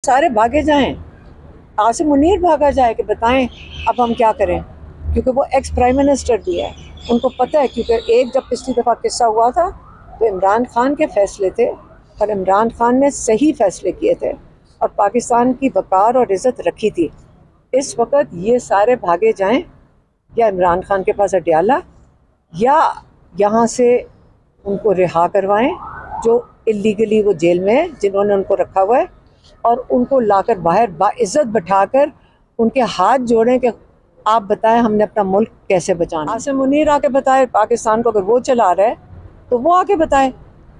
सारे भागे जाएं, आसिम मुनीर भागा जाए कि बताएं अब हम क्या करें, क्योंकि वो एक्स प्राइम मिनिस्टर भी है। उनको पता है, क्योंकि एक जब पिछली दफ़ा किस्सा हुआ था तो इमरान खान के फैसले थे और इमरान खान ने सही फैसले किए थे और पाकिस्तान की वक़ार और इज़्ज़त रखी थी। इस वक्त ये सारे भागे जाएं या इमरान खान के पास अडयाला, या यहाँ से उनको रिहा करवाएं जो इलीगली वो जेल में है, जिन्होंने उनको रखा हुआ है, और उनको लाकर बाहर बाइज्जत बैठाकर उनके हाथ जोड़ें कि आप बताएं हमने अपना मुल्क कैसे बचाना। आसिम मुनीर आके बताए पाकिस्तान को, अगर वो चला रहा है तो वो आके बताए।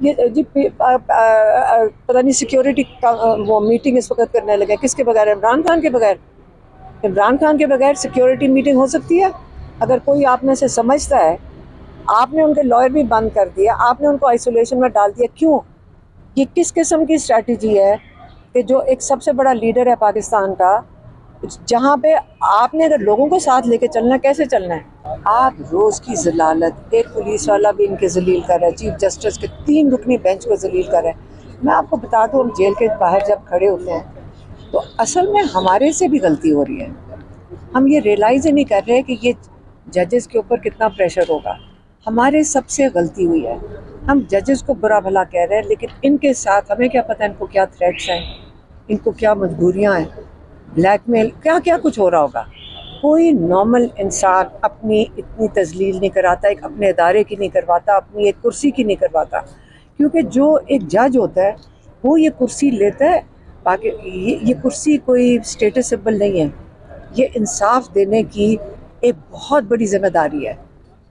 ये जी पता नहीं सिक्योरिटी का वो मीटिंग इस वक्त करने लगे, किसके बगैर? इमरान खान के बगैर। इमरान खान के बगैर सिक्योरिटी मीटिंग हो सकती है? अगर कोई आप में से समझता है, आपने उनके लॉयर भी बंद कर दिया, आपने उनको आइसोलेशन में डाल दिया, क्यों? ये किस किस्म की स्ट्रैटेजी है कि जो एक सबसे बड़ा लीडर है पाकिस्तान का, जहाँ पे आपने अगर लोगों को साथ लेके चलना, कैसे चलना है? आप रोज़ की जलालत, एक पुलिस वाला भी इनके जलील कर रहा है, चीफ जस्टिस के 3 रुकनी बेंच को जलील कर रहा है। मैं आपको बता दूँ, हम जेल के बाहर जब खड़े होते हैं तो असल में हमारे से भी गलती हो रही है। हम ये रियलाइज़ ही नहीं कर रहे कि ये जजेस के ऊपर कितना प्रेशर होगा। हमारे सबसे गलती हुई है। हम जजेस को बुरा भला कह रहे हैं, लेकिन इनके साथ हमें क्या पता इनको क्या थ्रेट्स हैं, इनको क्या मजबूरियां हैं, ब्लैकमेल, क्या क्या कुछ हो रहा होगा। कोई नॉर्मल इंसान अपनी इतनी तजलील नहीं कराता, एक अपने इदारे की नहीं करवाता, अपनी एक कुर्सी की नहीं करवाता, क्योंकि जो एक जज होता है वो ये कुर्सी लेता है। बाकी ये कुर्सी कोई स्टेटस सिंबल नहीं है, ये इंसाफ देने की एक बहुत बड़ी जिम्मेदारी है।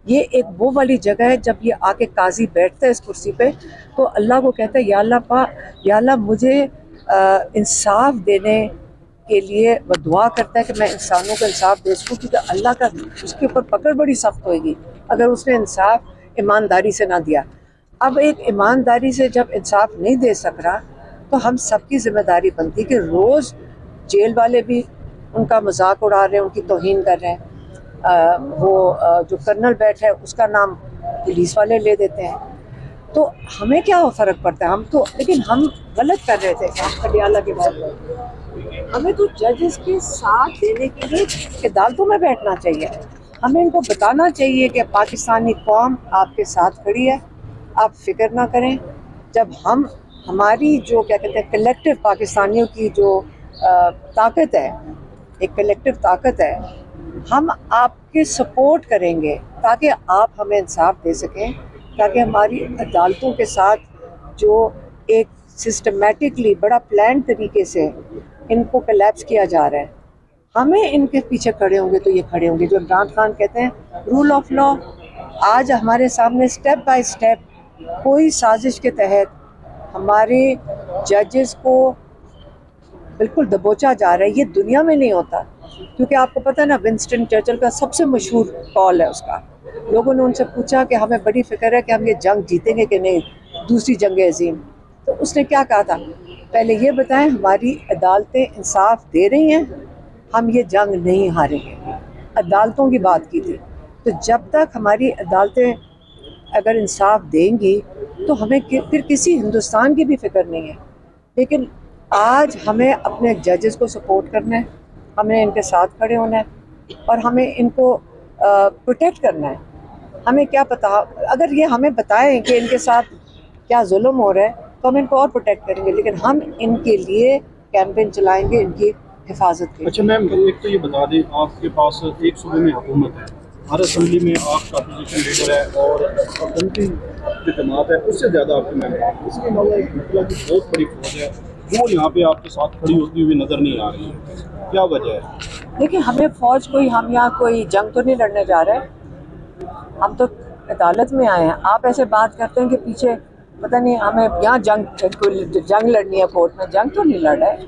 ये एक वो वाली जगह है, जब ये आके काजी बैठता है इस कुर्सी पे तो अल्लाह को कहता है, या अल्लाह या अल्लाह मुझे इंसाफ देने के लिए वो दुआ करता है कि मैं इंसानों को इंसाफ दे सकूँ, क्योंकि अल्लाह का उसके ऊपर पकड़ बड़ी सख्त होगी अगर उसने इंसाफ ईमानदारी से ना दिया। अब एक ईमानदारी से जब इंसाफ नहीं दे सक रहा तो हम सबकी जिम्मेदारी बनती कि रोज़ जेल वाले भी उनका मजाक उड़ा रहे हैं, उनकी तौहीन कर रहे हैं। जो कर्नल बैठ है उसका नाम पुलिस वाले ले देते हैं, तो हमें क्या फ़र्क पड़ता है? हम तो, लेकिन हम गलत कर रहे थे। पटियाला के बाद हमें तो जजेस के साथ देने के लिए अदालतों में बैठना चाहिए। हमें इनको बताना चाहिए कि पाकिस्तानी कौम आपके साथ खड़ी है, आप फिक्र ना करें। जब हम हमारी जो क्या कहते हैं कलेक्टिव पाकिस्तानियों की जो ताकत है, एक कलेक्टिव ताकत है, हम आपके सपोर्ट करेंगे ताकि आप हमें इंसाफ दे सकें, ताकि हमारी अदालतों के साथ जो एक सिस्टमेटिकली बड़ा प्लान तरीके से इनको कोलैप्स किया जा रहा है, हमें इनके पीछे खड़े होंगे तो ये खड़े होंगे। जो इमरान खान कहते हैं रूल ऑफ लॉ, आज हमारे सामने स्टेप बाय स्टेप कोई साजिश के तहत हमारे जजेस को बिल्कुल दबोचा जा रहा है। ये दुनिया में नहीं होता, क्योंकि आपको पता है ना, विंस्टन चर्चिल का सबसे मशहूर कॉल है उसका। लोगों ने उनसे पूछा कि हमें बड़ी फिक्र है कि हम ये जंग जीतेंगे कि नहीं, दूसरी जंग अजीम। तो उसने क्या कहा था? पहले ये बताएं हमारी अदालतें इंसाफ दे रही हैं, हम ये जंग नहीं हारेंगे। अदालतों की बात की थी। तो जब तक हमारी अदालतें अगर इंसाफ देंगी तो हमें फिर किसी हिंदुस्तान की भी फिक्र नहीं है। लेकिन आज हमें अपने जजेस को सपोर्ट करना है, हमें इनके साथ खड़े होना है और हमें इनको प्रोटेक्ट करना है। हमें क्या पता, अगर ये हमें बताएं कि इनके साथ क्या जुल्म हो रहा है तो हम इनको और प्रोटेक्ट करेंगे, लेकिन हम इनके लिए कैंपेन चलाएंगे इनकी हिफाजत के लिए। अच्छा मैम, एक तो ये बता दें, आपके पास एक सूबे में हुकूमत है, हर असम्बली में आपका अपोजिशन लीडर है और असेंबली जो जमात है उससे ज़्यादा आपके मेंबर हैं। इसके अलावा एक मतलब की बहुत बड़ी फौज है वो यहाँ पे आपके साथ खड़ी होती हुई नज़र नहीं आ रही है, क्या वजह है? देखिए, हमें फ़ौज कोई, हम यहाँ कोई जंग तो नहीं लड़ने जा रहे हैं, हम तो अदालत में आए हैं। आप ऐसे बात करते हैं कि पीछे पता नहीं हमें यहाँ जंग लड़नी है कोर्ट में, जंग तो नहीं लड़ रहा है।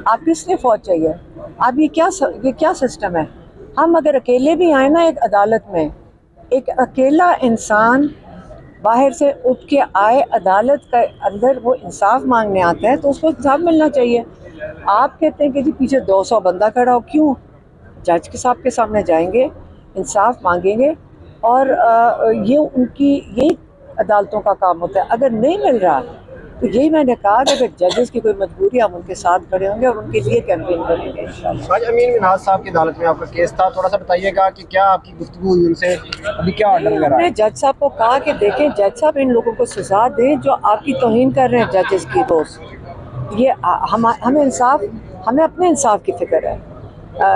आप किस लिए फ़ौज चाहिए? अब ये क्या सिस्टम है? हम अगर अकेले भी आए ना एक अदालत में, एक अकेला इंसान बाहर से उठ के आए अदालत के अंदर, वो इंसाफ मांगने आता है तो उसको इंसाफ मिलना चाहिए। आप कहते हैं कि जी पीछे 200 बंदा खड़ा हो, क्यों? जज के साहब के सामने जाएंगे, इंसाफ मांगेंगे, और ये उनकी यही अदालतों का काम होता है। अगर नहीं मिल रहा तो यही मैंने कहा कि अगर जजेस की कोई मजबूरी, हम उनके साथ खड़े होंगे और उनके लिए कैंपेन करेंगे इंशाल्लाह। आज अमीन मिन्हाज साहब की अदालत में आपका केस था, थोड़ा सा बताइएगा कि क्या आपकी गुफ्तगू हुई उनसे, अभी क्या ऑर्डर वगैरह हमने है? जज साहब को कहा कि देखें जज साहब, इन लोगों को सजा दें जो आपकी तौहीन कर रहे हैं जजेस की रोज़। ये हमें अपने इंसाफ की फिक्र है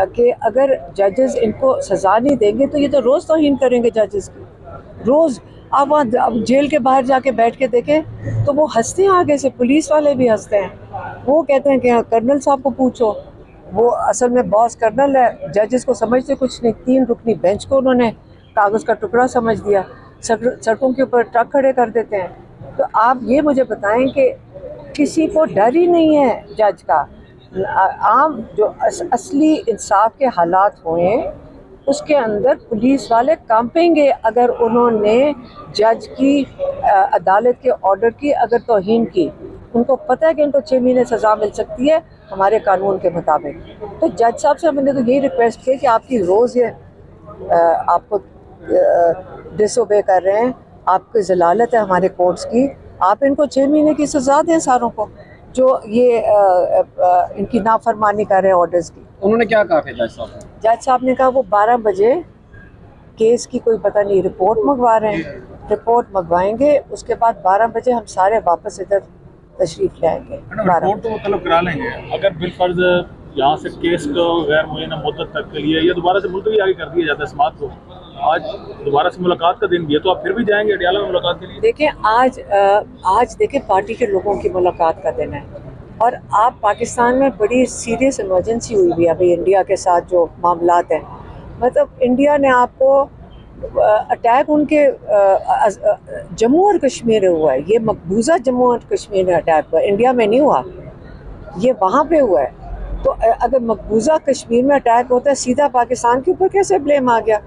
कि अगर जजेस इनको सजा नहीं देंगे तो ये तो रोज़ तौहीन करेंगे जजेस की, रोज़। आप वहाँ अब जेल के बाहर जाके बैठ के देखें तो वो हंसते हैं, आगे से पुलिस वाले भी हंसते हैं। वो कहते हैं कि हाँ, कर्नल साहब को पूछो, वो असल में बॉस कर्नल है, जजेस को समझते कुछ नहीं। 3 रुकनी बेंच को उन्होंने कागज़ का टुकड़ा समझ दिया, सड़कों के ऊपर ट्रक खड़े कर देते हैं। तो आप ये मुझे बताएं कि किसी को डर ही नहीं है जज का। आम जो असली इंसाफ के हालात हुए उसके अंदर पुलिस वाले कांपेंगे अगर उन्होंने जज की अदालत के ऑर्डर की अगर तौहीन की। उनको पता है कि उनको 6 महीने सज़ा मिल सकती है हमारे कानून के मुताबिक। तो जज साहब से हमने तो यही रिक्वेस्ट की कि आपकी रोज़ ये आपको डिसोबे कर रहे हैं, आपकी जलालत है हमारे कोर्ट्स की, आप इनको 6 महीने की सज़ा दें सारों को जो ये इनकी नाफरमानी कर रहे हैं ऑर्डर्स की। उन्होंने क्या कहा फिर जज साहब? जज साहब ने कहा वो 12 बजे केस की कोई पता नहीं रिपोर्ट मंगवा रहे हैं, रिपोर्ट मंगवाएंगे, उसके बाद 12 बजे हम सारे वापस इधर तशरीफ़ ले आएंगे। रिपोर्ट तो वो तलब करा लेंगे अगर बिलफर्ज यहाँ से केस को गैर मुअय्यना मुद्दत तक के लिए या दोबारा से मुलतवी आगे कर दिया जाता है समात को। आज दोबारा से मुलाकात का दिन भी है तो आप फिर भी जाएंगे अडियाला में मुलाकात के लिए? देखें आज देखें पार्टी के लोगों की मुलाकात का दिन है और आप पाकिस्तान में बड़ी सीरियस इमरजेंसी हुई हुई है अभी इंडिया के साथ जो मामलात हैं। मतलब इंडिया ने आपको अटैक उनके जम्मू और कश्मीर हुआ है, ये मकबूजा जम्मू और कश्मीर में अटैक हुआ, इंडिया में नहीं हुआ, ये वहाँ पे हुआ है। तो अगर मकबूजा कश्मीर में अटैक होता है सीधा पाकिस्तान के ऊपर कैसे ब्लेम आ गया?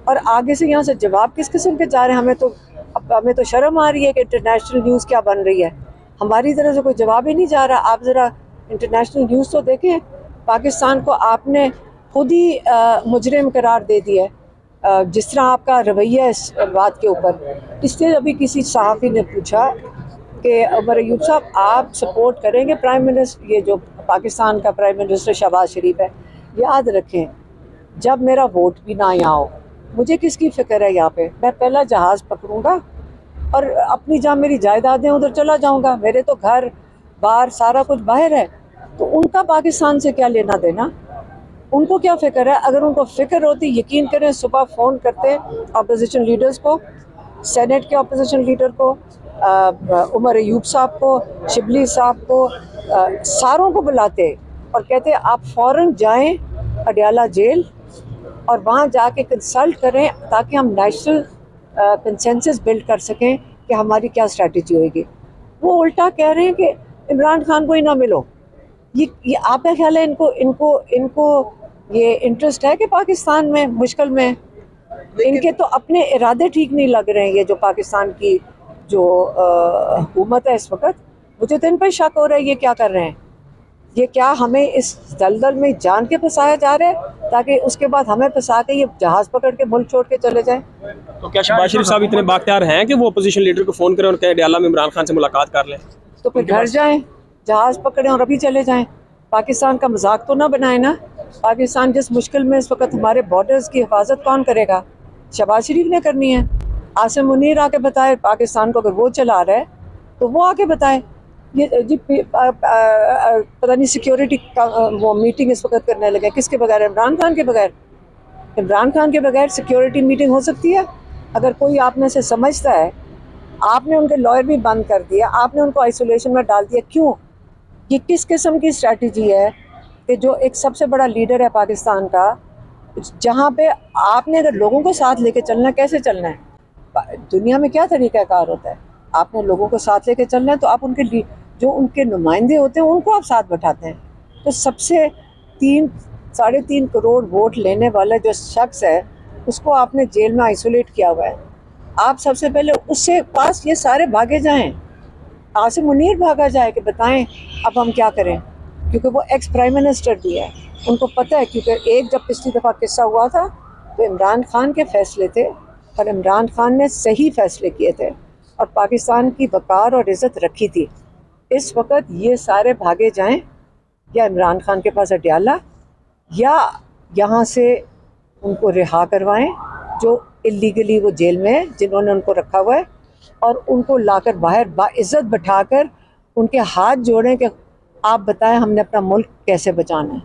और आगे से यहाँ से जवाब किस किस्म के जा रहे हैं? हमें तो शर्म आ रही है कि इंटरनेशनल न्यूज़ क्या बन रही है, हमारी तरफ से कोई जवाब ही नहीं जा रहा। आप ज़रा इंटरनेशनल न्यूज़ तो देखें, पाकिस्तान को आपने खुद ही मुजरिम करार दे दिया है जिस तरह आपका रवैया इस बात के ऊपर। इसलिए अभी किसी सहाफ़ी ने पूछा कि उमर अयूब साहब आप सपोर्ट करेंगे प्राइम मिनिस्टर, ये जो पाकिस्तान का प्राइम मिनिस्टर शहबाज शरीफ है, याद रखें जब मेरा वोट भी ना यहाँ हो मुझे किसकी फ़िक्र है? यहाँ पे मैं पहला जहाज़ पकड़ूंगा और अपनी जहाँ मेरी जायदादें उधर चला जाऊंगा, मेरे तो घर बार सारा कुछ बाहर है, तो उनका पाकिस्तान से क्या लेना देना? उनको क्या फ़िक्र है? अगर उनको फ़िक्र होती यकीन करें सुबह फ़ोन करते अपोजिशन लीडर्स को, सेनेट के अपोजिशन लीडर को, उमर अयूब साहब को, शिबली साहब को, सारों को बुलाते और कहते आप फ़ौरन जाएं अडियाला जेल और वहाँ जाके कंसल्ट करें ताकि हम नेशनल कंसेंसस बिल्ड कर सकें कि हमारी क्या स्ट्रेटजी होगी। वो उल्टा कह रहे हैं कि इमरान खान को ही ना मिलो। ये आपका ख्याल है इनको ये इंटरेस्ट है कि पाकिस्तान में मुश्किल में? इनके तो अपने इरादे ठीक नहीं लग रहे हैं। ये जो पाकिस्तान की जो हुकूमत है इस वक्त, मुझे तो इन पर शक हो रहा है ये क्या कर रहे हैं। ये क्या हमें इस दलदल में जान के फंसाया जा रहा है ताकि उसके बाद हमें फंसा के ये जहाज़ पकड़ के मुल्क छोड़ के चले जाएं? तो क्या शहबाज शरीफ साहब इतने बाख्तियार हैं कि वो अपोजिशन लीडर को फ़ोन करें और कहें अडियाला में इमरान खान से मुलाकात कर लें? तो फिर घर जाएं, जहाज़ पकड़ें और अभी चले जाएं। पाकिस्तान का मजाक तो ना बनाए ना। पाकिस्तान जिस मुश्किल में इस वक्त, हमारे बॉर्डर्स की हिफाजत कौन करेगा? शहबाज शरीफ ने करनी है। आसिम मुनीर आके बताए पाकिस्तान को, अगर वो चला रहा है तो वो आके बताए। ये जी पता नहीं सिक्योरिटी का वो मीटिंग इस वक्त करने लगे किसके बगैर? इमरान खान के बगैर। इमरान खान के बगैर सिक्योरिटी मीटिंग हो सकती है? अगर कोई आप में से समझता है, आपने उनके लॉयर भी बंद कर दिया, आपने उनको आइसोलेशन में डाल दिया, क्यों? ये किस किस्म की स्ट्रैटेजी है कि जो एक सबसे बड़ा लीडर है पाकिस्तान का, जहाँ पे आपने अगर लोगों को साथ लेके चलना, कैसे चलना है? दुनिया में क्या तरीक़ाकार होता है? आपने लोगों को साथ लेके चलना है तो आप उनके जो उनके नुमाइंदे होते हैं उनको आप साथ बैठाते हैं। तो सबसे 3-3.5 करोड़ वोट लेने वाला जो शख्स है उसको आपने जेल में आइसोलेट किया हुआ है। आप सबसे पहले उससे पास ये सारे भागे जाएं, आसिम मुनीर भागा जाए कि बताएं अब हम क्या करें, क्योंकि वो एक्स प्राइम मिनिस्टर भी है। उनको पता है, क्योंकि एक जब पिछली दफ़ा किस्सा हुआ था तो इमरान खान के फ़ैसले थे और इमरान खान ने सही फ़ैसले किए थे और पाकिस्तान की वक़ार और इज़्ज़त रखी थी। इस वक्त ये सारे भागे जाएं, या इमरान खान के पास अडयाला, या यहाँ से उनको रिहा करवाएं जो इलीगली वो जेल में है, जिन्होंने उनको रखा हुआ है, और उनको लाकर बाहर बाइज्जत बैठाकर उनके हाथ जोड़ें कि आप बताएं हमने अपना मुल्क कैसे बचाना है।